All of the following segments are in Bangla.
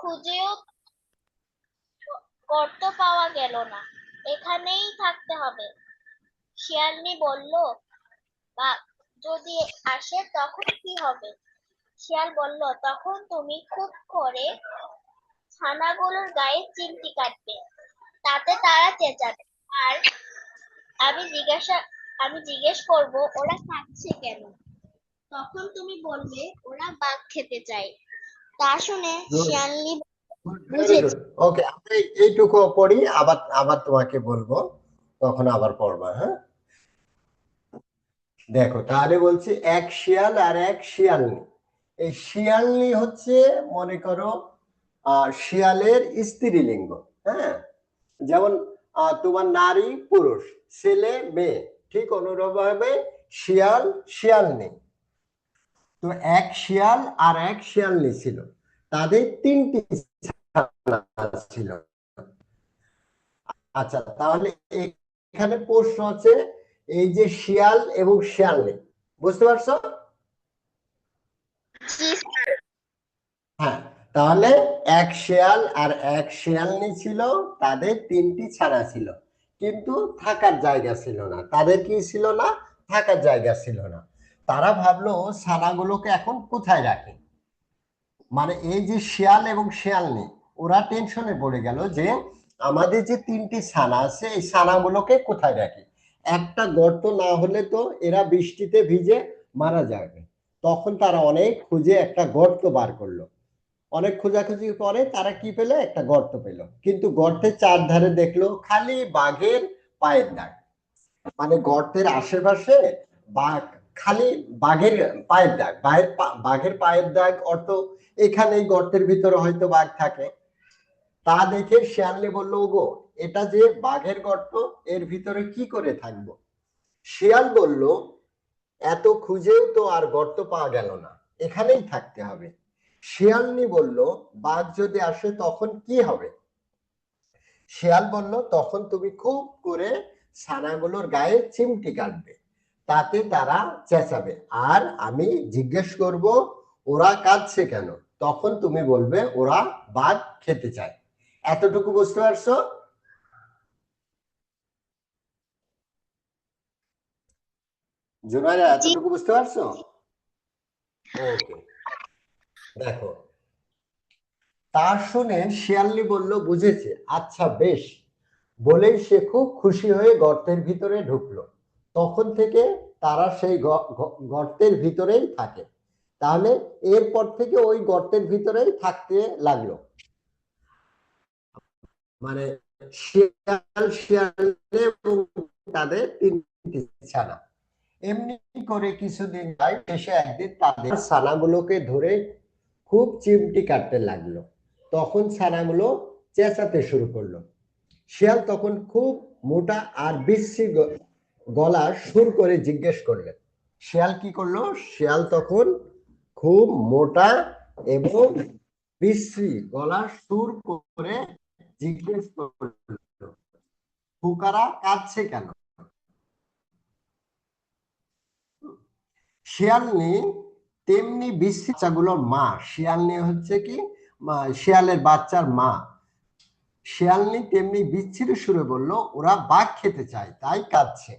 খুঁজেও গর্ত পাওয়া গেল না, এখানেই থাকতে হবে। শিয়ালনী বলল, বাঘ যদি আসে তখন কি হবে? শিয়াল বলল, তখন তুমি খুব করে ছানাগুলোর গায়ে চিমটি কাটবে, তাতে তারা চেঁচাবে। আর আমি জিজ্ঞাসা আমি জিজ্ঞেস করব ওরা কাঁদছে কেন। তখন তুমি বলবে ওরা বাঘ খেতে চায়। তা শুনে গুড, শিয়ালনী ভেরি গুড। বুঝেছে। ওকে, আমি এইটুকু পড়ি, আবার আবার তোমাকে বলবো, তখন আবার পড়বা, হ্যাঁ? দেখো, তাহলে বলছি এক শিয়াল আর এক শিয়ালনি। এই শিয়ালনি হচ্ছে, মনে করো, শিয়ালের স্ত্রীলিঙ্গ। হ্যাঁ, যেমন তোমার নারী পুরুষ, ছেলে মেয়ে, ঠিক অনুরূপভাবে শিয়াল শিয়ালনি। তো এক শিয়াল আর এক শিয়ালনি ছিল, তাদের তিনটি ছানা ছিল। আচ্ছা, তাহলে এখানে প্রশ্ন হচ্ছে, এই যে শিয়াল এবং শিয়ালনি, বুঝতে পারছো? জি। হ্যাঁ, তাহলে এক শিয়াল আর এক শিয়ালনি ছিল, তাদের তিনটি ছানা ছিল, কিন্তু থাকার জায়গা ছিল না। তাদের কি ছিল না? থাকার জায়গা ছিল না। তারা ভাবলো ছানাগুলোকে এখন কোথায় রাখে। মানে এই যে শিয়াল এবং শিয়ালনি, ওরা টেনশনে পড়ে গেল যে আমাদের যে তিনটি ছানা আছে, এই ছানাগুলোকে কোথায় রাখি। একটা গর্ত না হলে তো এরা বৃষ্টিতে ভিজে মারা যাবে। তখন তারা অনেক খুঁজে একটা গর্ত বার করলো। অনেক খোঁজাখুঁজির পরে তারা কি পেলো? একটা গর্ত পেল, কিন্তু গর্তের চারধারে দেখলো খালি বাঘের পায়ের দাগ। মানে গর্তের আশেপাশে বাঘ, খালি বাঘের পায়ের দাগ। বাঘের পায়ের দাগ অর্থ এখানে এই গর্তের ভিতরে হয়তো বাঘ থাকে। তা দেখে শিয়ালনি বললো, ওগো, এটা যে বাঘের গর্ত, এর ভিতরে কি করে থাকবো? শিয়াল বলল, এত খুঁজেও তো আর গর্ত পাওয়া গেল না, এখানেই থাকতে হবে। শিয়ালনি বলল, বাঘ যদি আসে তখন কি হবে? শিয়াল বলল, তখন তুমি খুব করে ছানাগুলোর গায়ে চিমটি কাটবে, তাতে তারা চেঁচাবে। আর আমি জিজ্ঞেস করব ওরা কাঁদছে কেন। তখন তুমি বলবে ওরা বাঘ খেতে চায়। এতটুকু বুঝতে পারছো? জুনাইরা, জি। এতটুকু বুঝতে পারছো? ওকে, দেখো, তা শুনে শিয়ালনি বলল, বুঝেছে, আচ্ছা বেশ। বলেই সে খুব খুশি হয়ে গর্তের ভিতরে ঢুকলো। তখন থেকে তারা সেই গর্তের ভিতরেই থাকে। তাহলে এরপর থেকে ওই গর্তের ভিতরেই থাকতে লাগলো। মানে শিয়াল শিয়াল এবং তাদের তিনটি ছানা। এমনি করে কিছুদিন যায়, শেষে একদিন তাদের ছানাগুলোকে ধরে খুব চিমটি কাটতে লাগলো। তখন ছানাগুলো চেঁচাতে শুরু করলো। শিয়াল তখন খুব মোটা আর বিশ্রী গলা সুর করে জিজ্ঞেস করলেন। শিয়াল কি করলো? শিয়াল তখন খুব মোটা এবং বিশ্রী গলা সুর করে জিজ্ঞেস করলো, খোকারা কাঁদছে কেন? শিয়ালনি তেমনি বিশ্রী বাচ্চাগুলোর মা। শিয়ালনি হচ্ছে কি, শিয়ালের বাচ্চার মা। শিয়ালনি তেমনি বিচ্ছিরি সুরে বলল, ওরা বাঘ খেতে চায় তাই কাঁদছে।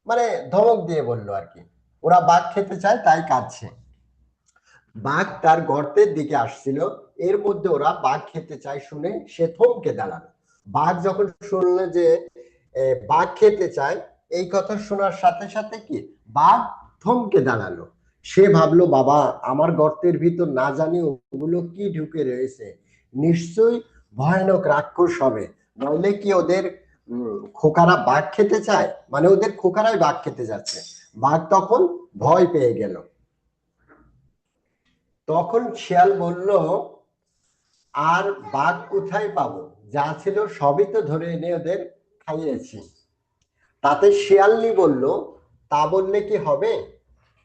মানে ধমক দিয়ে বললো আর কি, ওরা বাঘ খেতে চায় তাই কাঁদছে। বাঘ তার গর্তের দিকে আসছিল, এর মধ্যে ওরা বাঘ খেতে চায় শুনে সে থমকে দাঁড়ালো। বাঘ যখন শুনলো যে বাঘ খেতে চায়, এই কথা শোনার সাথে সাথে কি, বাঘ থমকে দাঁড়ালো। সে ভাবলো, বাবা, আমার গর্তের ভিতর না জানি ওগুলো কি ঢুকে রয়েছে, নিশ্চয়ই ভয়ানক রাক্ষস হবে, নইলে কি ওদের খোকারা বাঘ খেতে চায়, মানে ওদের খোকারাই বাঘ খেতে যাচ্ছে। বাঘ তখন ভয় পেয়ে গেল। তখন শিয়াল বলল, আর বাঘ কোথায় পাবো, যা ছিল সবই তো ধরে এনে ওদের খাইয়েছি। তাতে শিয়ালনি বলল, তা বললে কি হবে,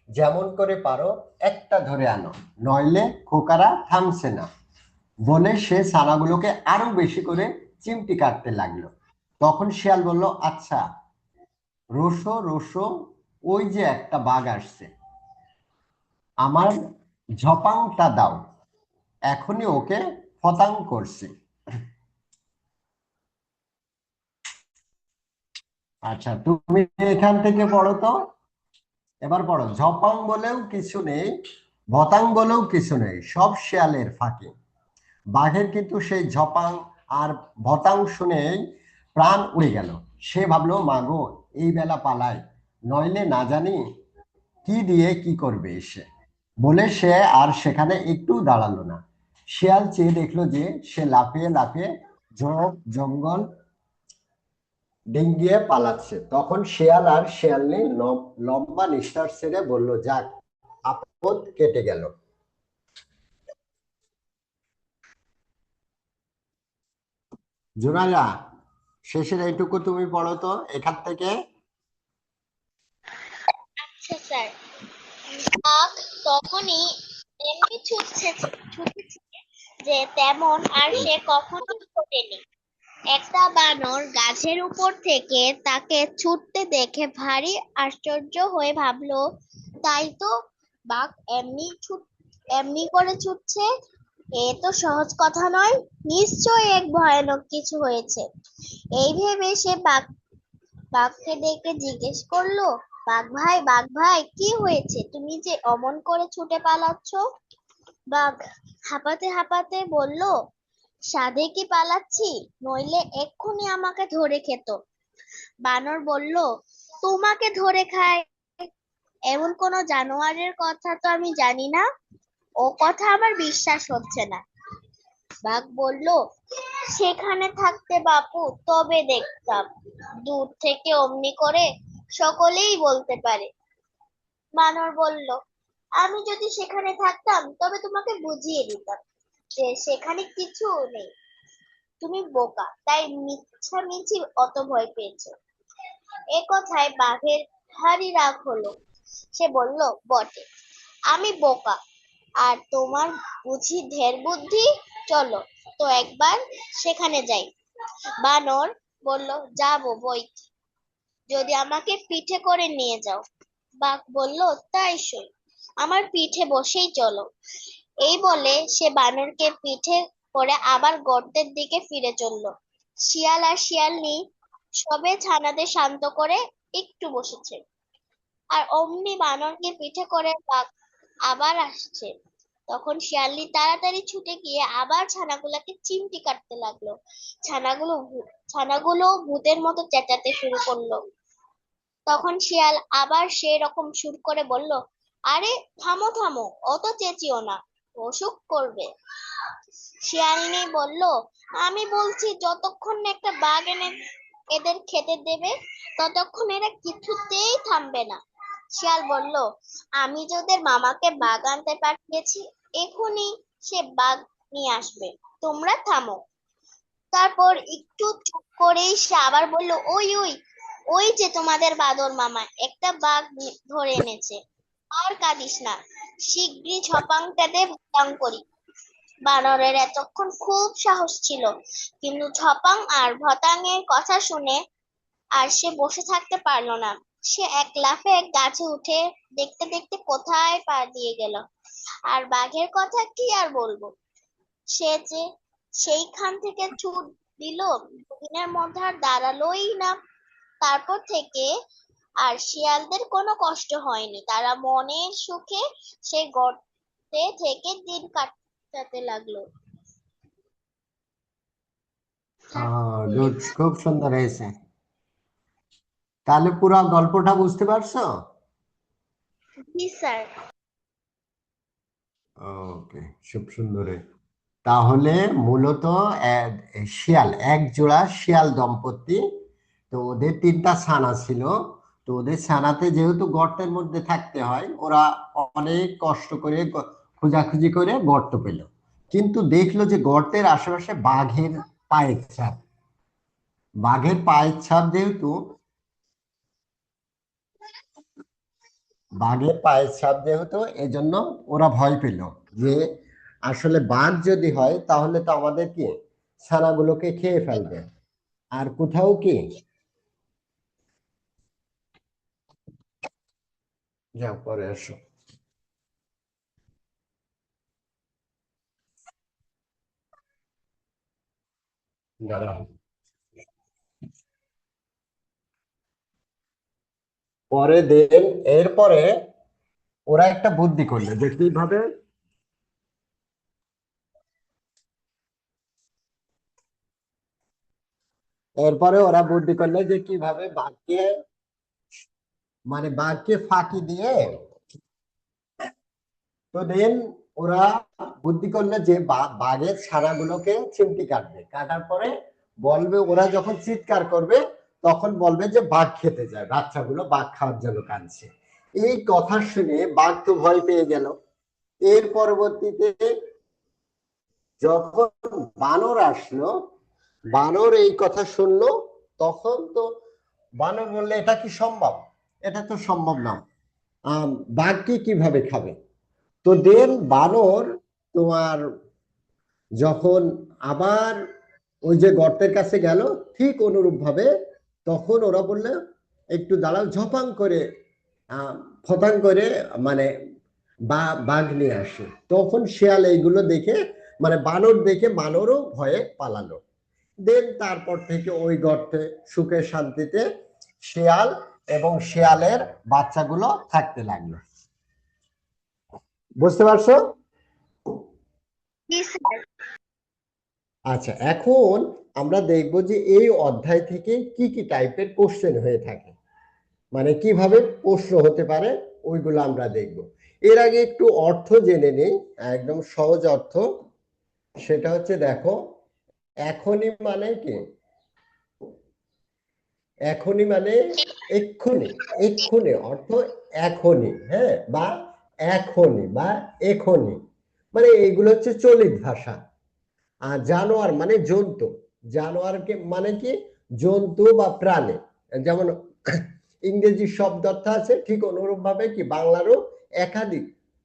যেমন করে পারো একটা ধরে আনো, নইলে খোকারা থামছে না। বলে সে ছানাগুলোকে আরো বেশি করে চিমটি কাটতে লাগলো। তখন শিয়াল বলল, আচ্ছা, রোসো রোসো, ওই যে একটা বাঘ আসছে, আমার ঝপাংটা দাও, এখনই ওকে ফতাং করছি। আচ্ছা, তুমি এখান থেকে পড়ো তো। এবার পড়ো, ঝপাং বলেও কিছু নেই, ভতাং বলেও কিছু নেই, সব শেয়ালের ফাঁকি। বাঘের কিন্তু সেই ঝপাং আর ভতাং শুনেই প্রাণ উড়ে গেল। সে ভাবলো, মাগো, এই বেলা পালাই, নইলে না জানি কি দিয়ে কি করবে এসে। বলে সে আর সেখানে একটু দাঁড়ালো না। শিয়াল চেয়ে দেখলো যে সে লাফিয়ে লাফিয়ে ঝোপ জঙ্গল ডিঙ্গিয়ে পালাচ্ছে। তখন শিয়াল আর শিয়ালনি লম্বা নিঃশ্বাস ছেড়ে বলল, যাক, আপদ কেটে গেল। জুনাইরা, শেষের এইটুকু তুমি পড়ো তো এখান থেকে। আচ্ছা স্যার। বাঘ তখনই এমনি ছুটেছে যে তেমন আর সে কখনো ছোটেনি। একটা বানর গাছের উপর থেকে তাকে ছুটতে দেখে ভারী আশ্চর্য হয়ে ভাবলো, তাই তো, বাঘ এমনি করে ছুটছে, এ তো সহজ কথা নয়, নিশ্চয়ই এক ভয়ানক কিছু হয়েছে। এই ভেবে সে বাঘকে ডেকে জিজ্ঞেস করলো, বাঘ ভাই, কি হয়েছে, তুমি যে অমন করে ছুটে পালাচ্ছ? বাঘ হাঁপাতে হাঁপাতে বলল, সাধে কি পালাচ্ছি, নইলে এক্ষুনি আমাকে ধরে খেত। বানর বলল, তোমাকে ধরে খায় এমন কোনো জানোয়ারের কথা তো আমি জানি না, ও কথা আমার বিশ্বাস হচ্ছে না। বাঘ বলল, সেখানে থাকতে বাপু তবে দেখতাম, দূর থেকে অমনি করে সকলেই বলতে পারে। বানর বলল, আমি যদি সেখানে থাকতাম তবে তোমাকে বুঝিয়ে দিতাম যে সেখানে কিছু নেই, তুমি বোকা, তাই মিছামিছি অত ভয় পেয়েছো। এ কথায় বাঘের ভারী রাগ হলো। সে বলল, বটে, আমি বোকা, আর তোমার বুঝি ঢের বুদ্ধি, চলো তো একবার সেখানে যাই। বানর বলল, যাবো বই, যদি আমাকে পিঠে করে নিয়ে যাও। বাঘ বলল, তাই সই, আমার পিঠে বসেই চলো। এই বলে সে বানরকে পিঠে করে আবার গর্তের দিকে ফিরে চলল। শিয়াল আর শিয়ালনী সবে ছানাদের শান্ত করে একটু বসেছে, আর অমনি বানরকে পিঠে করে বাঘ আবার আসছে। তখন শিয়ালনী তাড়াতাড়ি ছুটে গিয়ে আবার ছানাগুলোকে চিমটি কাটতে লাগলো। ছানাগুলো ভূতের মতো চেঁচাতে শুরু করলো। তখন শিয়াল আবার সেই রকম সুর করে বলল, আরে থামো থামো, অত চেঁচিও না, অসুখ করবে। শিয়ালনী বলল, আমি বলছি যতক্ষণ না একটা বাঘ এনে এদের খেতে দেবে ততক্ষণ এরা কিছুতেই থামবে না। শিয়াল বলল, আমি যে ওদের মামাকে বাঘ আনতে পাঠিয়েছি, এখনই সে বাঘ নিয়ে আসবে, তোমরা থামো। তারপর একটু চুপ করেই সে আবার বলল, ওই ওই, ওই যে তোমাদের বাদর মামা একটা বাঘ ধরে এনেছে, আর কাঁদিস না, শিগগিরই ছপাংটাতে ভুতাং করি। বানরের এতক্ষণ খুব সাহস ছিল, কিন্তু ছপাং আর ভতাঙের কথা শুনে আর সে বসে থাকতে পারলো না। সে এক লাফে এক গাছে উঠে দেখতে দেখতে কোথায় পা দিয়ে গেল। আর বাঘের কথা কি আর বলবো, সে যে সেইখান থেকে ছুট দিল, দুদিনের মধ্যে আর দাঁড়ালোই না। তারপর থেকে আর শিয়ালদের কোনো কষ্ট হয়নি, তারা মনের সুখে সেই গর্তে থেকে দিন কাটাতে লাগলো। গুড, খুব সুন্দর হয়েছে। তাহলে পুরো গল্পটা বুঝতে পারছো? জি স্যার। ওকে, খুব সুন্দর। তাহলে মূলত শিয়াল, এক জোড়া শিয়াল দম্পতি, তো ওদের তিনটা ছানা ছিল। তো ওদের ছানাতে যেহেতু গর্তের মধ্যে থাকতে হয়, ওরা অনেক কষ্ট করে খোঁজাখুঁজি করে গর্ত পেল। কিন্তু দেখলো যে গর্তের আশেপাশে পায়ের ছাপ বাঘের পায়ের ছাপ, যেহেতু এজন্য ওরা ভয় পেল যে আসলে বাঘ যদি হয় তাহলে তো আমাদের কি ছানাগুলোকে খেয়ে ফেলবে। আর কোথাও কি, যাও পরে আসো। দাঁড়াও। পরে দেন এরপরে ওরা একটা বুদ্ধি করলো যে কিভাবে, এরপরে ওরা বুদ্ধি করলো যে কিভাবে বাঘকে, মানে বাঘকে ফাঁকি দিয়ে, তো দেন ওরা বুদ্ধি করলো যে বাঘের ছানাগুলোকে চিমটি কাটবে, কাটার পরে বলবে, ওরা যখন চিৎকার করবে তখন বলবে যে বাঘ খেতে যায়, বাচ্চাগুলো বাঘ খাওয়ার জন্য কাঁদছে। এই কথা শুনে বাঘ তো ভয় পেয়ে গেল। এর পরবর্তীতে যখন বানর আসলো, বানর এই কথা শুনলো, তখন তো বানর বললে এটা কি সম্ভব, এটা তো সম্ভব না, বাঘকে কিভাবে খাবে। তো দেন বানর তোমার যখন আবার ওই যে গর্তের কাছে গেল, ঠিক অনুরূপ ভাবে তখন ওরা বললে একটু দাঁড়াও, ঝপাং করে ফতাং করে মানে বাঘ নিয়ে আসে। তখন শিয়াল এইগুলো দেখে, মানে বানর দেখে বানরও ভয়ে পালালো। দেন তারপর থেকে ওই গর্তে সুখে শান্তিতে শিয়াল এবং শিয়ালের বাচ্চাগুলো থাকতে লাগলো। বুঝতে পারছো? জি স্যার। আচ্ছা, এখন আমরা দেখব যে এই অধ্যায় থেকে কি কি টাইপের কোশ্চেন হয়ে থাকে, মানে কিভাবে প্রশ্ন হতে পারে, ওইগুলো আমরা দেখব। এর আগে একটু অর্থ জেনে নেই, একদম সহজ অর্থ। সেটা হচ্ছে দেখো, এখনই মানে কি, এখনই মানে এক্ষুনি, এক্ষুনি অর্থ এখনই, হ্যাঁ, বা এখনই বা এখনই, মানে এইগুলো হচ্ছে চলিত ভাষা। আর জানোয়ার মানে জন্তু, জানোয়ারকে মানে কি জন্তু বা প্রাণী, যেমন ইংরেজি শব্দ অর্থ আছে, ঠিক অনুরূপ ভাবে কি বাংলারও একাধিক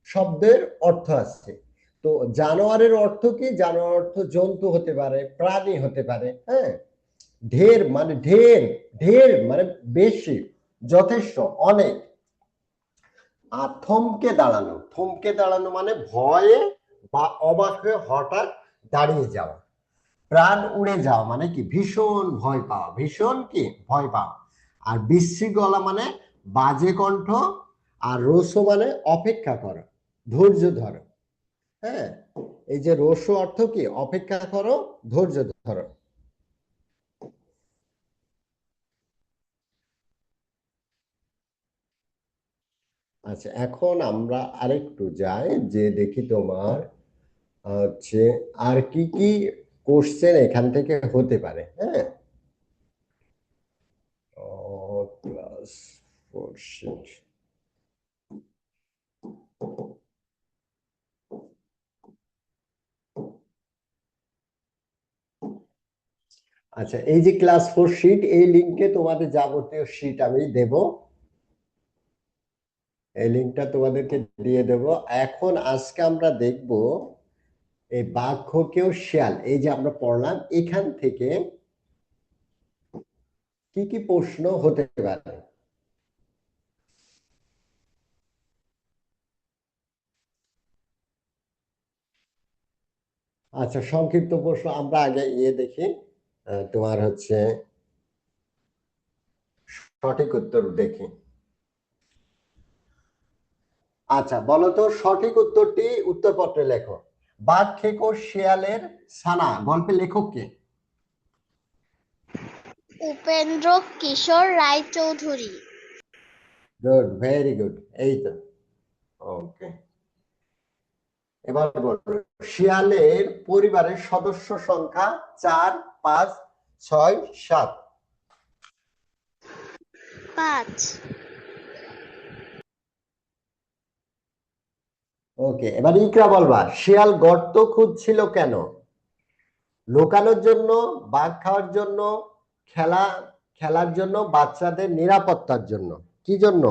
শব্দের অর্থ আছে। তো জানোয়ারের অর্থ কি, জানোয়ার অর্থ জন্তু হতে পারে, প্রাণী হতে পারে, হ্যাঁ। ঢের মানে ঢের, ঢের মানে বেশি, যথেষ্ট, অনেক। আর থমকে দাঁড়ানো, থমকে দাঁড়ানো মানে ভয়ে বা অবাক হয়ে হঠাৎ দাঁড়িয়ে যাওয়া। প্রাণ উড়ে যাওয়া মানে কি ভীষণ ভয় পাওয়া, ভীষণ কি ভয় পাওয়া। আর বিশ্রী গলা মানে বাজে কণ্ঠ। আর রোসো মানে অপেক্ষা করা, ধৈর্য ধরো, হ্যাঁ। এই যে রোসো অর্থ কি অপেক্ষা করো, ধৈর্য ধরো। আচ্ছা, এখন আমরা আরেকটু যাই, যে দেখি তোমার হচ্ছে আর কি কি কোশ্চেন এখান থেকে হতে পারে, হ্যাঁ। Class 4 sheet. আচ্ছা, এই যে ক্লাস 4 শিট, এই লিঙ্কে তোমাদের যাবতীয় শিট আমি দেব, এই লিঙ্কটা তোমাদেরকে দিয়ে দেব। এখন আজকে আমরা দেখব এই বাঘকেও শিয়াল, এই যে আমরা পড়লাম, এখান থেকে কি কি প্রশ্ন হতে পারে। আচ্ছা, সংক্ষিপ্ত প্রশ্ন আমরা আগে দেখি, তোমার হচ্ছে সঠিক উত্তর দেখি। আচ্ছা, বলো তো সঠিক উত্তরটি উত্তরপত্রে লেখো। বাঘ খেকো শিয়ালের ছানা গল্পের লেখক কে? উপেন্দ্র কিশোর রায়চৌধুরী। গুড, ভেরি গুড, এই তো। ওকে, এবার বলো, শিয়ালের পরিবারের সদস্য সংখ্যা 4, 5, 6, 7? 5। ওকে, এবার ইকরা বলবা, শিয়াল গর্ত খুঁজছিল কেন? লুকানোর জন্য, বাঘ খাওয়ার জন্য, খেলা খেলার জন্য, বাচ্চাদের নিরাপত্তার জন্য, কি জন্য?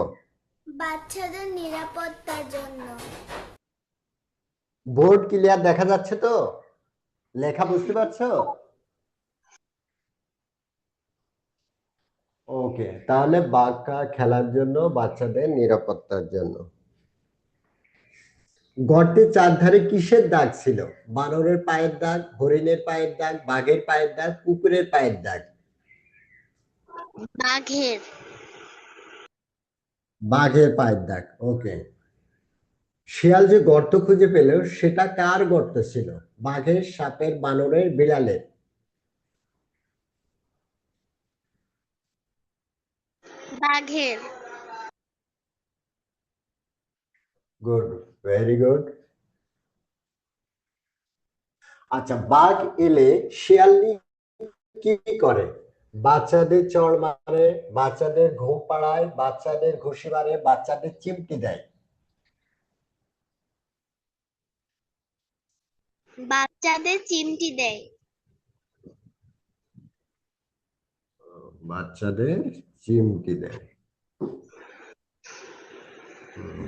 বাচ্চাদের নিরাপত্তার জন্য। বোর্ড ক্লিয়ার দেখা যাচ্ছে তো? লেখা বুঝতে পারছো? ওকে, তাহলে বাঘ খেলার জন্য, বাচ্চাদের নিরাপত্তার জন্য। গর্তের চারধারে কিসের দাগ ছিল? বানরের পায়ের দাগ, হরিণের পায়ের দাগ, বাঘের পায়ের দাগ, কুকুরের পায়ের দাগ? বাঘের। বাঘের পায়ের দাগ, ওকে। শিয়াল যে গর্ত খুঁজে পেল সেটা কার গর্ত ছিল? বাঘের, সাপের, বানরের, বিড়ালের? বাঘের। Good, very good. আচ্ছা, বাঘ এলে শিয়ালনি কি করে? বাচ্চাদের চড় মারে, বাচ্চাদের ঘুম পাড়ায়, বাচ্চাদের ঘুষি মারে, বাচ্চাদের চিমটি দেয়? বাচ্চাদের চিমটি দেয়। বাচ্চাদের চিমটি দেয়। হুম।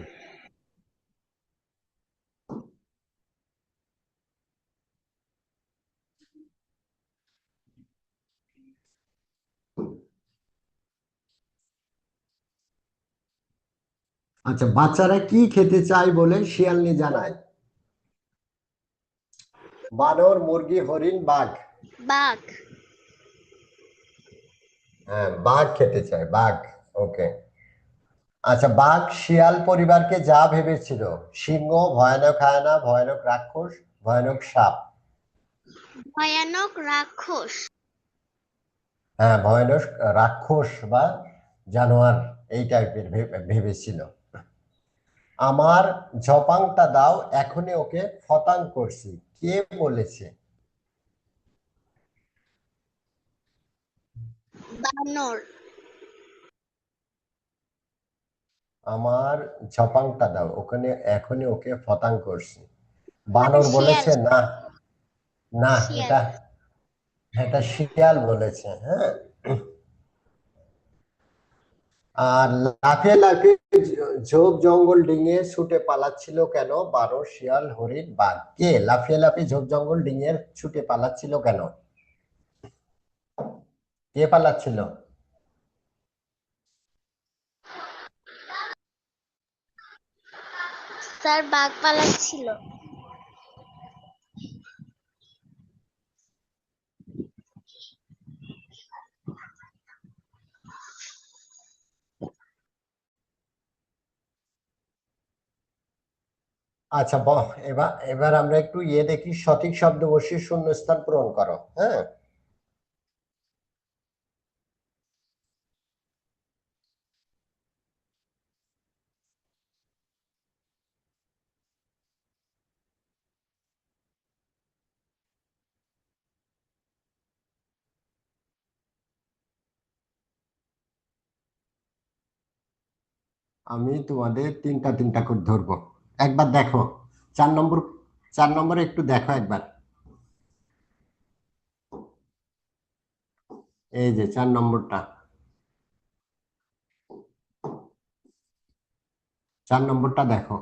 আচ্ছা, বাচ্চারা কি খেতে চায় বলে শিয়ালনি জানায়? বানর, মুরগি, হরিণ, বাঘ? বাঘ। হ্যাঁ, বাঘ খেতে চায়, বাঘ। ওকে। আচ্ছা, বাঘ শিয়াল পরিবারকে যা ভেবেছিল, সিংহ, ভয়ানক হায়না, ভয়ানক রাক্ষস, ভয়ানক সাপ? ভয়ানক রাক্ষস। হ্যাঁ, ভয়ানক রাক্ষস বা জানোয়ার এই টাইপের ভেবেছিল। আমার ঝপাংটা দাও, এখনই ওকে ফতাং করছি, কে বলেছে? বানর। আমার ঝপাংটা দাও, ওখানে এখনই ওকে ফতাং করছি, মানে বানর শিয়াল। বলেছে? না, না, শিয়াল। এটা এটা শিয়াল বলেছে। হ্যাঁ। আর লাফিয়ে লাফিয়ে ঝোপ জঙ্গল ডিঙিয়ে ছুটে পালাচ্ছিল কেন? বানর, শিয়াল, হরিণ, বাঘ? কে লাফিয়ে লাফিয়ে ঝোপ জঙ্গল ডিঙিয়ে ছুটে পালাচ্ছিল কেন? কে পালাচ্ছিল? স্যার বাঘ পালাচ্ছিল। আচ্ছা, এবার এবার আমরা একটু দেখি, সঠিক শব্দ বসিয়ে শূন্যস্থান পূরণ করো। হ্যাঁ। আমি তোমাদের তিনটা তিনটা করে ধরবো, একবার দেখো। 4 নম্বর, 4 নম্বরে একটু দেখো একবার। এই যে 4 নম্বরটা, 4 নম্বরটা দেখো।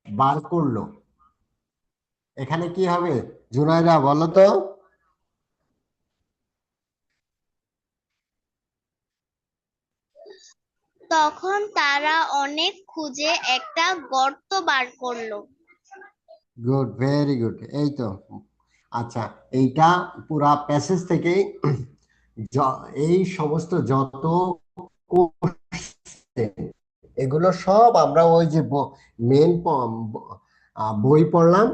বার করলো, এখানে কি হবে? জুনাইরা বলো তো। তখন তারা অনেক খুঁজে একটা গর্ত বার করলো। Good, very good. এই তো। আচ্ছা, এইটা পুরা প্যাসেজ থেকে এই সমস্ত যত question, এগুলো সব আমরা ওই যে মেন বই পড়লাম,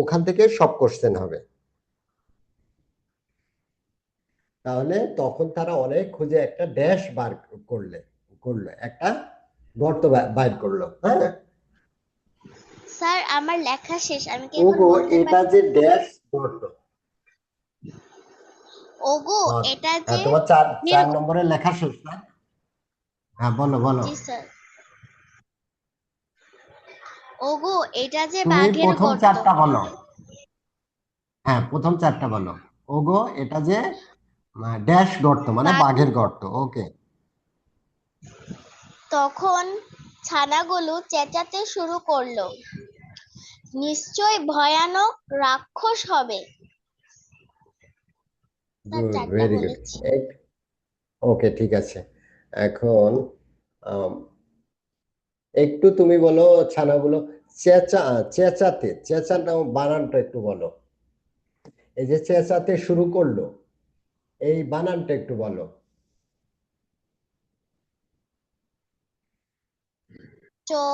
ওখান থেকে সব কোশ্চেন হবে। তাহলে তখন তারা অনেক খুঁজে একটা ড্যাশ বার করলে করলো একটা গর্ত বাইর করলো। হ্যাঁ, স্যার আমার লেখা শেষ, আমি কি এখন ওগো বলতে এটা পারি? যে ড্যাশ গর্ত। ওগো হ্যাঁ, এটা হ্যাঁ, যে তোমার চার নির চার নম্বরের লেখা শেষ না? হ্যাঁ, বলো বলো। জি স্যার। ওগো এটা যে তুমি বাঘের প্রথম গর্ত। চারটা বলো। হ্যাঁ, প্রথম চারটা বলো। ওগো এটা যে ড্যাশ গর্ত মানে বাঘ বাঘের গর্ত। ওকে। তখন ছানাগুলো চেঁচাতে শুরু করলো, নিশ্চয় ভয়ানক রাক্ষস হবে। স্যার গুড, চারটা ভেরি গুড। বলেছি। ওকে, ঠিক আছে। এখন আম, একটু তুমি বলো ছানাগুলো চেঁচাতে চেঁচানো বানানটা একটু বলো। এই যে চেঁচাতে শুরু করলো, এই বানানটা একটু বলো। চো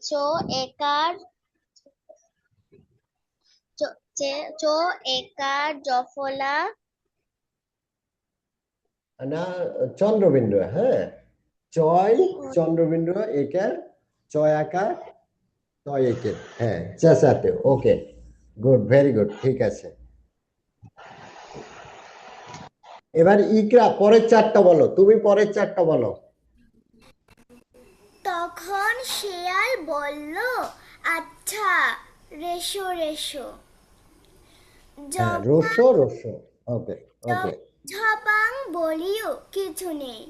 চো একার চো একার জফলা। না, চন্দ্রবিন্দু। হ্যাঁ, চয় চন্দ্রবিন্দু একের, চয় আকার, তয় একের। হ্যাঁ, চেঁচাতে। ওকে, গুড, ভেরি গুড, ঠিক আছে। এবার ইকরা পরের চারটা বলো, তুমি পরের চারটা বলো। তখন শেয়াল বলল, আচ্ছা, রেশো রেশো। হ্যাঁ, রসো রসো। ওকে, ওকে। ঝপাং বলিও কিছু নেই।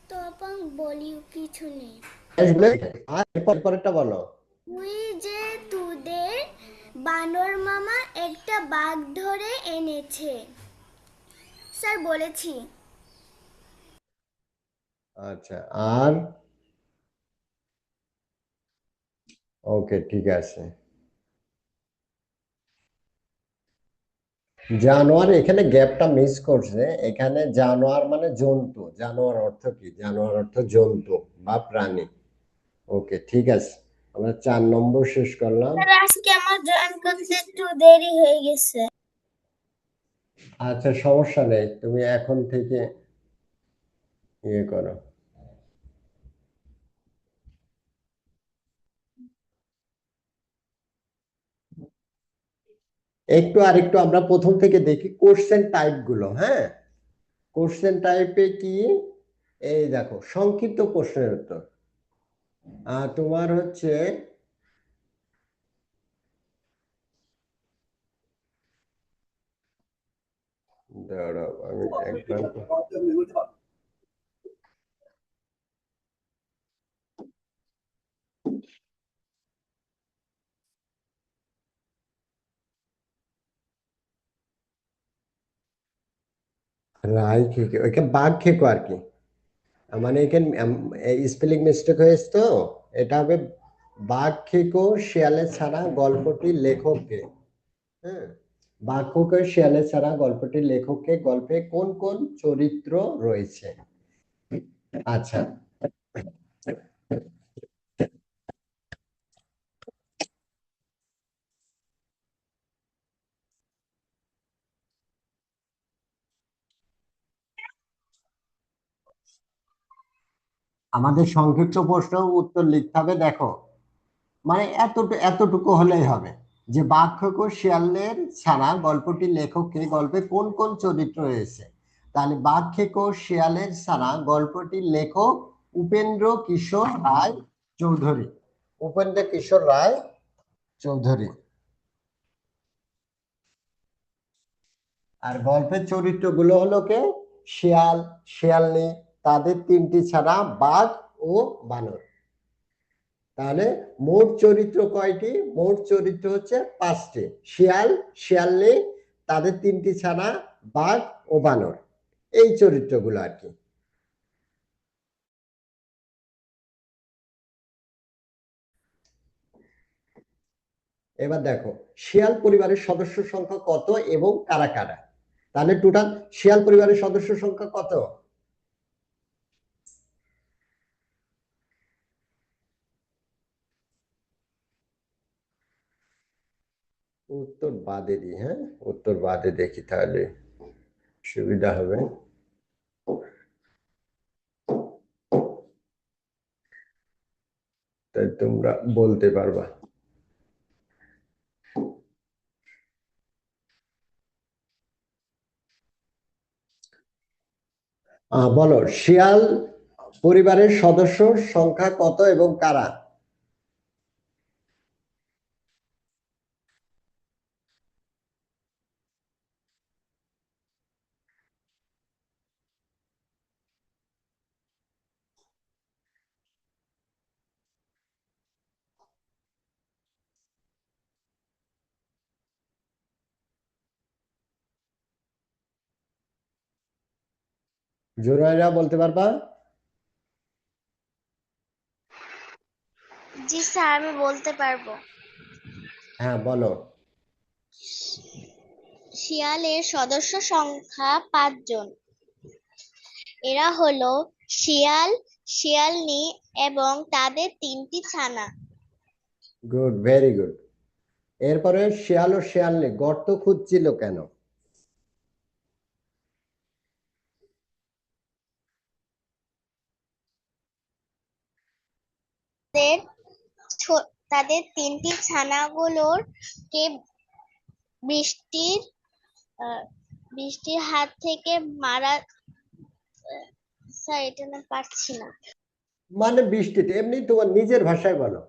তপাং বলিও কিছু নেই। আর এরপর পরেরটা বলো। তুই যে তোদের বানর মামা একটা বাঘ ধরে এনেছে। স্যার বলেছি। আচ্ছা, আর ওকে, ঠিক আছে। জানোয়ার এখানে গ্যাপটা মিস করছে। এখানে জানোয়ার মানে জন্তু। জানোয়ার অর্থ কি? জানোয়ার অর্থ জন্তু বা প্রাণী। ওকে, ঠিক আছে। আমরা 4 নম্বর শেষ করলাম। স্যার আজকে আমার জয়েন করতে একটু দেরি হয়ে গেছে। আচ্ছা, সমস্যা নেই, তুমি এখন থেকে ইয়ে করো। আরেকটু আমরা প্রথম থেকে দেখি কোশ্চেন টাইপ গুলো। হ্যাঁ, কোশ্চেন টাইপে কি? এই দেখো, সংক্ষিপ্ত প্রশ্নের উত্তর। তোমার হচ্ছে, দাঁড়াও আমি একবার রায় খেকে ওইখানে বাঘ খেকো আর কি। মানে এখানে স্পেলিং মিস্টেক হয়েছে তো। এটা হবে বাঘ খেকো শিয়ালে ছাড়া গল্পটির লেখককে। হ্যাঁ, বাঘ খেকো শিয়ালে ছাড়া গল্পটির লেখককে, গল্পে কোন কোন চরিত্র রয়েছে। আচ্ছা, আমাদের সংক্ষিপ্ত প্রশ্ন উত্তর লিখতে হবে। দেখো, মানে এতটুকু হলেই হবে যে বাঘ খেকো শিয়ালের ছাড়া গল্পটির লেখককে, গল্পে কোন কোন চরিত্র রয়েছে। তাহলে বাঘ খেকো শিয়ালের ছাড়া গল্পটির লেখক উপেন্দ্র কিশোর রায় চৌধুরী। উপেন্দ্র কিশোর রায় চৌধুরী। আর গল্পের চরিত্রগুলো হলো কে? শিয়াল, শিয়ালনী, তাদের তিনটি ছাড়া বাঘ ও বানর। তাহলে মোট চরিত্র কয়টি? মোট চরিত্র হচ্ছে 5টি। শিয়াল, শিয়ালনী, তাদের 3টি ছানা, বাঘ ও বানর, এই চরিত্রগুলো আর কি। এবার দেখো শিয়াল পরিবারের সদস্য সংখ্যা কত এবং কারা কারা? তাহলে টোটাল শিয়াল পরিবারের সদস্য সংখ্যা কত? উত্তর বাদে দিই, হ্যাঁ উত্তর বাদে দেখি তাহলে সুবিধা হবে। তাই তোমরা বলতে পারবা। বলো শিয়াল পরিবারের সদস্য সংখ্যা কত এবং কারা? জোরাইরা বলতে পারবা? জি স্যার, আমি বলতে পারবো। হ্যাঁ বলো। শিয়ালের সদস্য সংখ্যা 5 জন। এরা হলো শিয়াল, শিয়ালনী এবং তাদের 3টি ছানা। Good, very good. এরপরে শিয়াল ও শিয়ালনী গর্ত খুঁজছিল কেন? তাদের তাদের 3টি ছানাগুলোর কে বৃষ্টির বৃষ্টির হাত থেকে মারা। স্যার, এটা না পারছি না। মানে বৃষ্টিতে, এমনি তোমার নিজের ভাষায় বলো,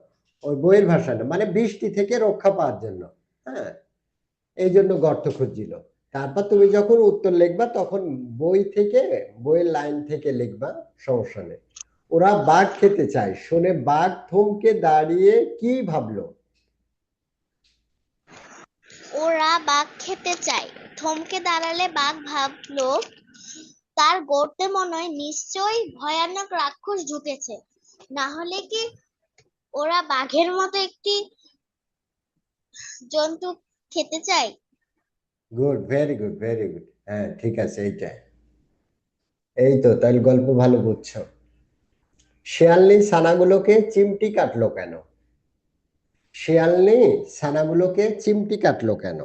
ওই বইয়ের ভাষা না, মানে বৃষ্টি থেকে রক্ষা পাওয়ার জন্য। হ্যাঁ, এই জন্য গর্ত খুঁজছিল। তারপর তুমি যখন উত্তর লিখবা তখন বই থেকে, বইয়ের লাইন থেকে লিখবা, সমস্যা নেই। ওরা বাঘ খেতে চায় শুনে বাঘ থমকে দাঁড়িয়ে কি ভাবলো? ওরা বাঘ খেতে চায় থমকে দাঁড়ালে বাঘ ভাবলো তার গর্তে মনে হয় নিশ্চয়ই ভয়ানক রাক্ষস ঢুকেছে, না হলে কি ওরা বাঘের মতো একটি জন্তু খেতে চায়। Good, very good, very good. হ্যাঁ ঠিক আছে, এইটাই। এই তো, তাহলে গল্প ভালো বুঝছো। শিয়ালনি ছানাগুলোকে চিমটি কাটলো কেন? শিয়ালনি ছানাগুলোকে চিমটি কাটলো কেন?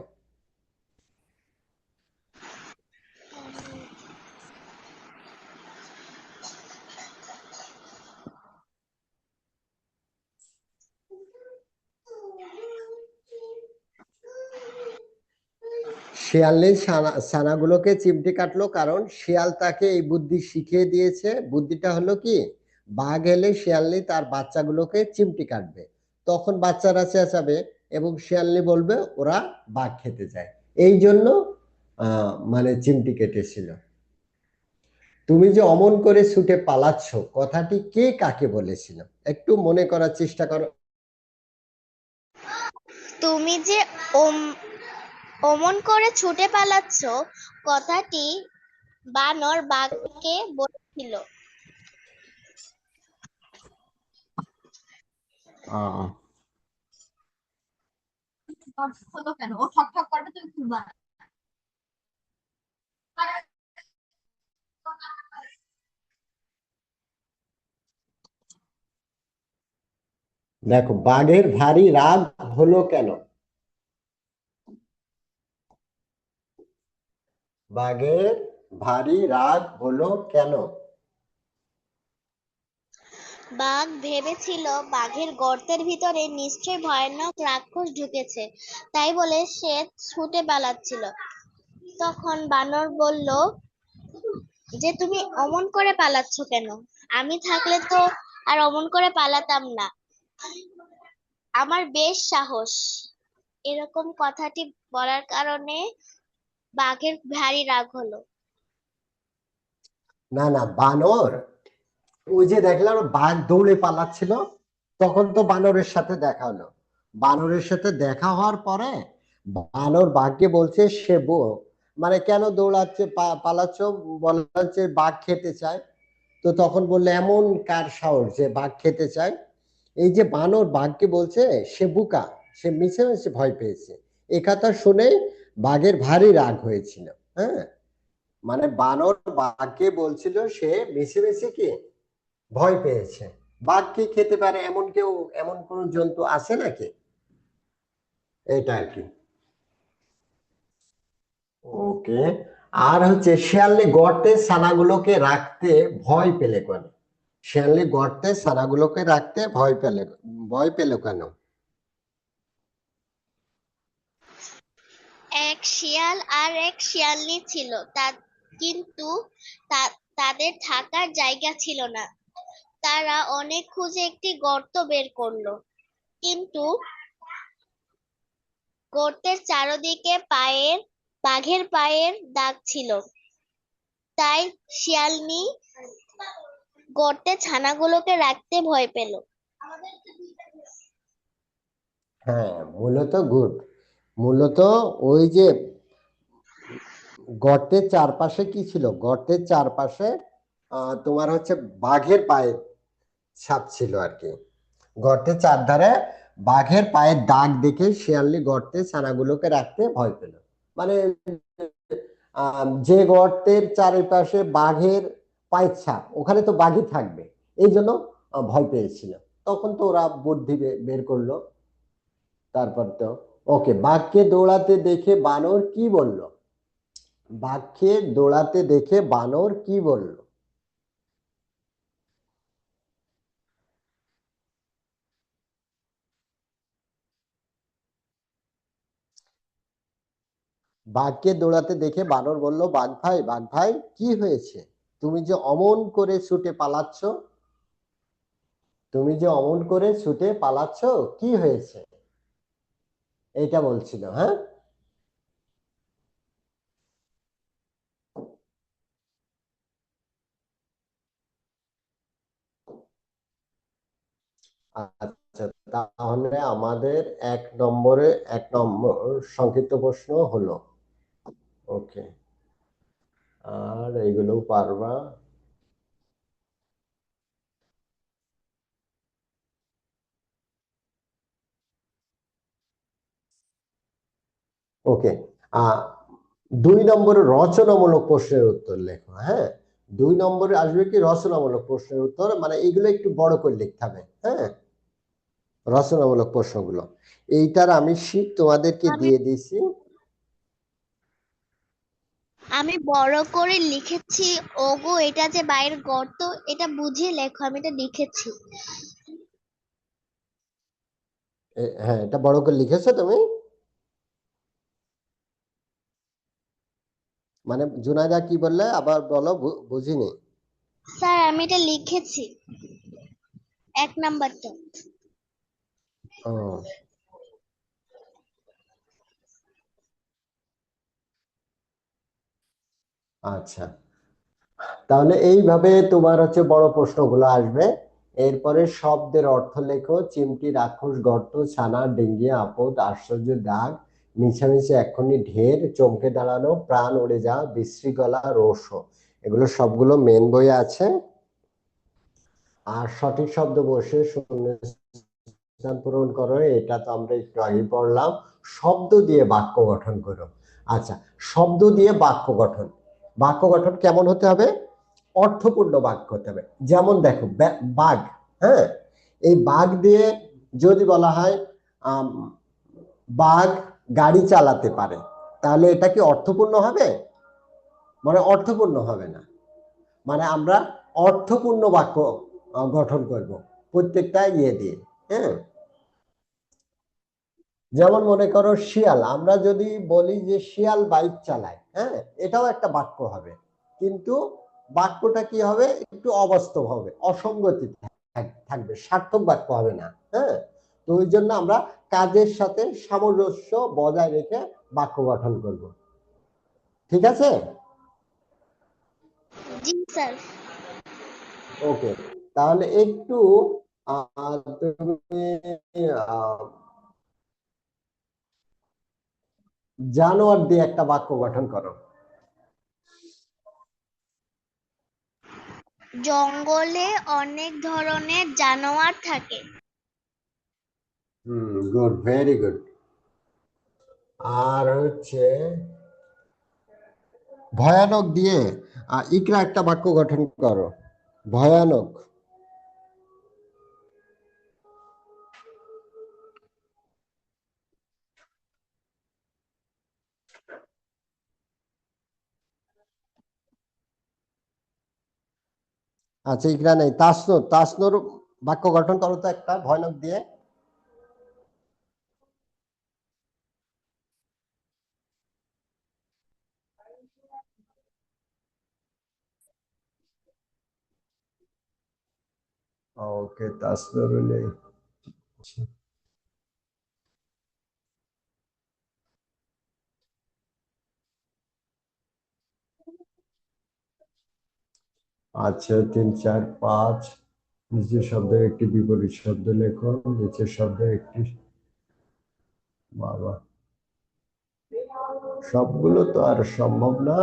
শিয়ালনি ছানাগুলোকে চিমটি কাটলো কারণ শিয়াল তাকে এই বুদ্ধি শিখিয়ে দিয়েছে। বুদ্ধিটা হলো কি, বাঘ এলে শিয়ালনি তার বাচ্চাগুলোকে চিমটি কাটবে, তখন বাচ্চারা চেঁচাবে এবং শিয়ালনি বলবে ওরা বাঘ খেতে চায়। এই জন্য মানে চিমটি কেটেছিল। তুমি যে অমন করে ছুটে পালাচ্ছ, কথাটি কে কাকে বলেছিল? একটু মনে করার চেষ্টা করো। তুমি যে অমন করে ছুটে পালাচ্ছ, কথাটি বানর বাঘকে বলেছিল। হলো কেন? ও ঠক ঠক করবে, তুমি খুলবা না। দেখো বাঘের ভারী রাগ হলো কেন? বাঘের ভারী রাগ হলো কেন? বাঘ ভেবেছিল বাঘের গর্তের ভিতরে নিশ্চয়ই ভয়ানক রাক্ষস ঢুকেছে, তাই বলে সে ছুটে পালাচ্ছিল। তখন বানর বলল যে তুমি অমন করে পালাচ্ছ কেন? আমি থাকলে তো আর অমন করে পালাতাম না, আমার বেশ সাহস। এরকম কথাটি বলার কারণে বাঘের ভারী রাগ হলো। না না, বানর ওই যে দেখলাম বাঘ দৌড়ে পালাচ্ছিল, তখন তো বানরের সাথে দেখা হলো। বানরের সাথে দেখা হওয়ার পরে বানর বাঘকে বলছে সে মানে কেন দৌড়াচ্ছে পালাচ্ছ, বলা হচ্ছে বাঘ খেতে চায়। তো তখন বললে এমন কার সাহস যে বাঘ খেতে চায়। এই যে বানর বাঘকে বলছে সে বোকা, সে মিছে মিছে ভয় পেয়েছে, এ কথা শুনে বাঘের ভারী রাগ হয়েছিল। হ্যাঁ, মানে বানর বাঘকে বলছিল সে মিছে মিছে কি ভয় পেয়েছে। বাঘ কি খেতে পারে এমন কেউ, এমন কোন জন্তু আছে নাকি? এটা আর কি। ওকে। আর হচ্ছে শিয়ালনি গর্তে ছানাগুলোকে রাখতে ভয় পেলে কেন? শিয়ালনি গর্তে ছানাগুলোকে রাখতে ভয় পেল কেন? এক শিয়াল আর এক শিয়ালনি ছিল, কিন্তু তাদের থাকার জায়গা ছিল না। তারা অনেক খুঁজে একটি গর্ত বের করলো, কিন্তু গর্তের চারদিকে বাঘের পায়ের দাগ ছিল। তাই শিয়ালনি গর্তে ছানাগুলোকে রাখতে ভয় পেল। হ্যাঁ, মূলত গুড। মূলত ওই যে গর্তের চারপাশে কি ছিল, গর্তের চারপাশে তোমার হচ্ছে বাঘের পায়ের ছাপ ছিল আর কি। গর্তের চারধারে বাঘের পায়ের দাগ দেখে শিয়ালনি গর্তে ছানাগুলোকে রাখতে ভয় পেল। মানে যে গর্তের চারিপাশে বাঘের পায়ের ছাপ, ওখানে তো বাঘই থাকবে, এই জন্য ভয় পেয়েছিল। তখন তো ওরা বুদ্ধি বের করলো। তারপর তো ওকে, বাঘকে দৌড়াতে দেখে বানর কি বলল? বাঘকে দৌড়াতে দেখে বানর কি বলল? বাঘকে দৌড়াতে দেখে বানর বলল, বাঘ ভাই কি হয়েছে? তুমি যে অমন করে ছুটে পালাচ্ছ, তুমি যে অমন করে ছুটে পালাচ্ছ, কি হয়েছে? এইটা বলছিল। হ্যাঁ, আচ্ছা, তাহলে আমাদের এক নম্বর সংক্ষিপ্ত প্রশ্ন হলো। ওকে, আর এগুলো পারবা। ওকে। আহ 2 নম্বরে রচনামূলক প্রশ্নের উত্তর লেখো। হ্যাঁ, 2 নম্বরে আসবে কি রচনামূলক প্রশ্নের উত্তর, মানে এগুলো একটু বড় করে লিখতে হবে। হ্যাঁ, রচনামূলক প্রশ্নগুলো। এইটার আমি শীট তোমাদেরকে আমি দিয়ে দিছি। আমি বড় করে লিখেছি। ওগো, এটা যে বাইরের গর্ত, এটা বুঝিয়ে লেখো। আমি এটা লিখেছি। হ্যাঁ, এটা বড় করে লিখেছো তুমি? মানে জুনাইদা কি বললে আবার বলো, বুঝিনি। স্যার, আমি এটা লিখেছি, 1 নাম্বারটা। ও আচ্ছা, তাহলে এইভাবে তোমার হচ্ছে বড় প্রশ্নগুলো আসবে। এরপরে শব্দের অর্থ লেখো। চিমটি, রাক্ষস, গর্ত, ছানা, ডিঙ্গি, আপদ, আশ্চর্য, দাগ, মিছামিছি, এক্ষুনি, ঢের, চমকে দাঁড়ানো, প্রাণ উড়ে যাওয়া, বিশ্রী গলা, রোষ। এগুলো সবগুলো মেন বইয়ে আছে। আর সঠিক শব্দ বসে শূন্যস্থান পূরণ করো, এটা তো আমরা একটু আগে পড়লাম। শব্দ দিয়ে বাক্য গঠন করো। আচ্ছা, শব্দ দিয়ে বাক্য গঠন। বাক্য গঠন কেমন হতে হবে? অর্থপূর্ণ বাক্য হতে হবে। যেমন দেখো, বাঘ। হ্যাঁ, এই বাঘ দিয়ে যদি বলা হয় আম, বাঘ গাড়ি চালাতে পারে, তাহলে এটা কি অর্থপূর্ণ হবে? মানে অর্থপূর্ণ হবে না। মানে আমরা অর্থপূর্ণ বাক্য গঠন করব প্রত্যেকটা ইয়ে দিয়ে। হ্যাঁ, যেমন মনে করো শিয়াল, আমরা যদি বলি যে শিয়াল বাইক চালায়, হ্যাঁ, এটাও একটা বাক্য হবে, কিন্তু বাক্যটা কি হবে, একটু অবাস্তব হবে, অসঙ্গতি থাকবে, সার্থক বাক্য হবে না। হ্যাঁ, তো ওই জন্য আমরা কাজের সাথে সামঞ্জস্য বজায় রেখে বাক্য গঠন করব। ঠিক আছে? জি স্যার। ওকে, তাহলে একটু আর তুমি জানোয়ার দিয়ে একটা বাক্য গঠন করো। জঙ্গলে অনেক ধরনের জানোয়ার থাকে। Good, very good. আর হচ্ছে ভয়ানক দিয়ে ইকরা একটা বাক্য গঠন করো। ভয়ানক। আচ্ছা, ইকরা নেই। তাসনুর, তাসনুর বাক্য গঠন করো তো একটা ভয়ানক দিয়ে। ওকে, তাসনুর নেই। আচ্ছা, 3, 4, 5। নিচের শব্দের একটি বিপরীত শব্দ লেখো। নিচের শব্দের একটি, বাবা, সবগুলো তো আর সম্ভব না।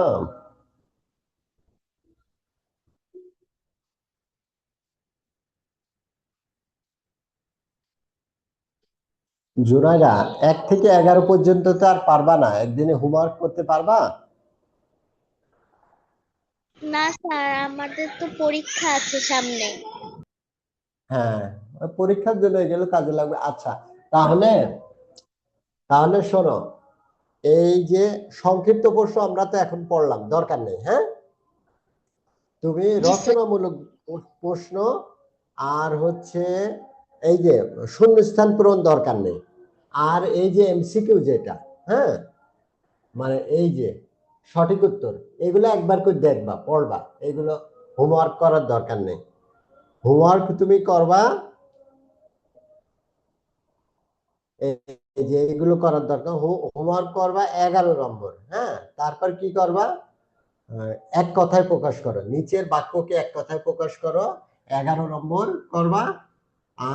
জুনাইরা, 1 থেকে 11 পর্যন্ত তো আর পারবা না, একদিনে হোমওয়ার্ক করতে পারবা? না স্যার, আমাদের তো পরীক্ষা আছে সামনে। হ্যাঁ, ওই পরীক্ষার জন্য এগুলো কাজে লাগবে। আচ্ছা, তাহলে তাহলে শোনো, এই যে সংক্ষিপ্ত প্রশ্ন আমরা তো এখন পড়লাম, দরকার নেই। হ্যাঁ, তুমি জি স্যার। রচনামূলক প্রশ্ন আর হচ্ছে এই যে শূন্যস্থান পূরণ দরকার নেই। আর এই যে এমসিকিউ যেটা, হ্যাঁ, মানে এই যে সঠিক উত্তর, এগুলো একবার করে দেখবা, পড়বা। এগুলো হোমওয়ার্ক করার দরকার নেই। হোমওয়ার্ক তুমি করবা, এই যে এগুলো করার দরকার। হোমওয়ার্ক করবা 11 নম্বর। হ্যাঁ, তারপর কি করবা? এক কথায় প্রকাশ করো, নিচের বাক্যকে এক কথায় প্রকাশ করো, 11 নম্বর করবা।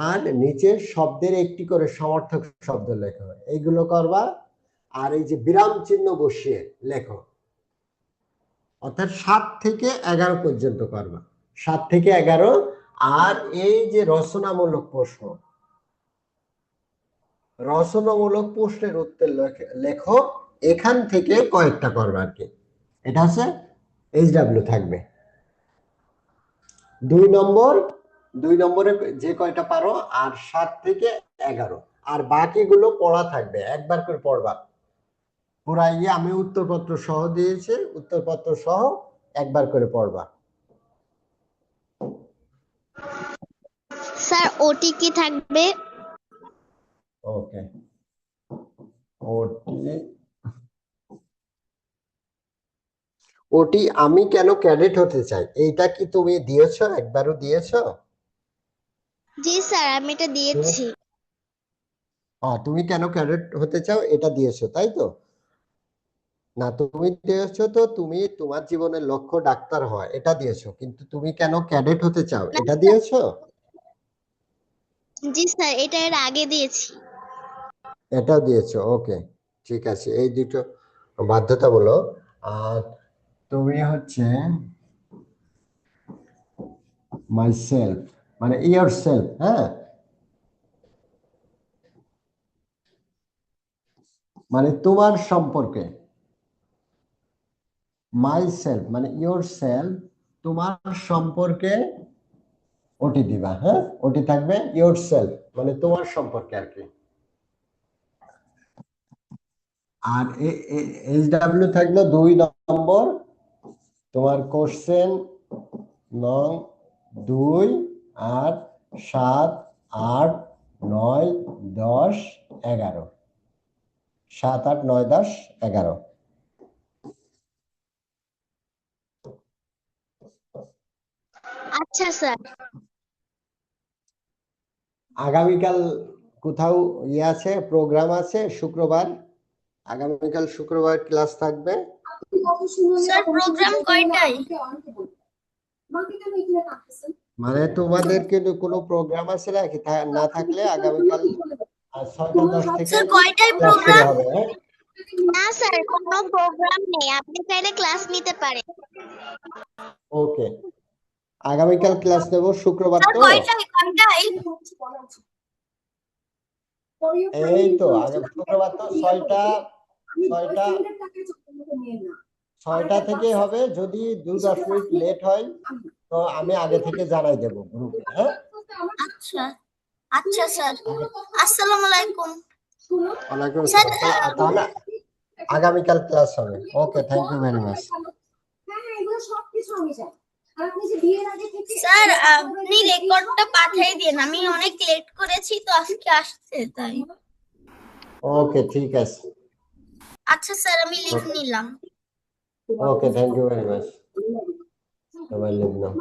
আর নিচের শব্দের একটি করে সমর্থক শব্দ লেখো, এইগুলো করবা। আর এই যে বিরাম চিহ্ন বসিয়ে লেখো, অর্থাৎ 7 থেকে 11 পর্যন্ত করবা। 7 থেকে 11। আর এই যে রচনামূলক প্রশ্ন, রচনামূলক প্রশ্নের উত্তর লেখো, এখান থেকে কয়েকটা করবা আর কি। এটা হচ্ছে এইচডাব্লিউ থাকবে 2 নম্বর। 2 নম্বরে যে কয়টা পারো, আর 7 থেকে 11। আর বাকিগুলো পড়া থাকবে, একবার করে পড়বা। পুরা আমি উত্তরপত্র সহ দিয়েছি, উত্তরপত্র সহ একবার করে পড়বা। স্যার, ওটি কি থাকবে? ওকে। ওটি, ওটি আমি কেন ক্যাডেট হতে চাই, এইটা কি তুমি দিয়েছো? একবারও দিয়েছো? জি স্যার, আমি এটা তুমি দিয়েছি। তুমি কেন ক্যাডেট হতে চাও এটা দিয়েছো, তাই তো? না, তুমি দিয়েছো তো তুমি তোমার জীবনের লক্ষ্য ডাক্তার হয়, এটা দিয়েছো। কিন্তু তুমি কেন ক্যাডেট হতে চাও না এটা স্যার। দিয়েছো? জি স্যার, এটা এর আগে দিয়েছি। এটাও দিয়েছো। ওকে, ঠিক আছে, এই দুটো বাধ্যতামূলক। আর তুমি হচ্ছে মাই সেলফ, মানে ইয়োর সেলফ। হ্যাঁ, মানে তোমার সম্পর্কে। মাই সেলফ মানে ইয়োর সেলফ, তোমার সম্পর্কে ওটি দিবা। হ্যাঁ, ওটি থাকবে ইয়োর সেলফ মানে তোমার সম্পর্কে আর কি। আর এইচডাব্লিউ থাকলো 2 নম্বর, তোমার কোশ্চেন নং 2 আর 7, 8, 9, 10, 11। 7, 8, 9, 10, 11। আচ্ছা স্যার। আগামীকাল কোথাও আছে, প্রোগ্রাম আছে শুক্রবার? আগামীকাল শুক্রবার ক্লাস থাকবে। স্যার, প্রোগ্রাম কয়টায়? মানে তোমাদের কিন্তু কোনো প্রোগ্রাম আছে নাকি? না থাকলে আগামীকাল 6টা 10 থেকে স্যার কয়টায় ক্লাস শুরু প্রোগ্রাম? হবে, হ্যাঁ? না স্যার, কোনো প্রোগ্রাম নেই, আপনি চাইলে ক্লাস নিতে পারেন। ওকে, আগামীকাল ক্লাস নেব, শুক্রবার স্যার তো। কয়টায় কয়টায়? এই তো শুক্রবার তো 6টা 6টা থেকে হবে। যদি 2-10 মিনিট লেট হয় তো আমি আগে থেকে জানাই দেব গ্রুপে, হ্যাঁ? আচ্ছা আচ্ছা স্যার, আগে আসসালামু আলাইকুম। ওয়ালাইকুম স্যার আসসালাম। তাহলে আগামীকাল ক্লাস হবে। Okay, thank you very much. Sir আপনি রেকর্ডটা পাঠিয়ে দিন, আমি অনেক লেট করেছি তো আজকে আসতে তাই। ওকে, ঠিক আছে। আচ্ছা স্যার, আমি লিভ নিলাম। ওকে, থ্যাংক ইউ ভেরি মাচ। সবাই লিভ নাও।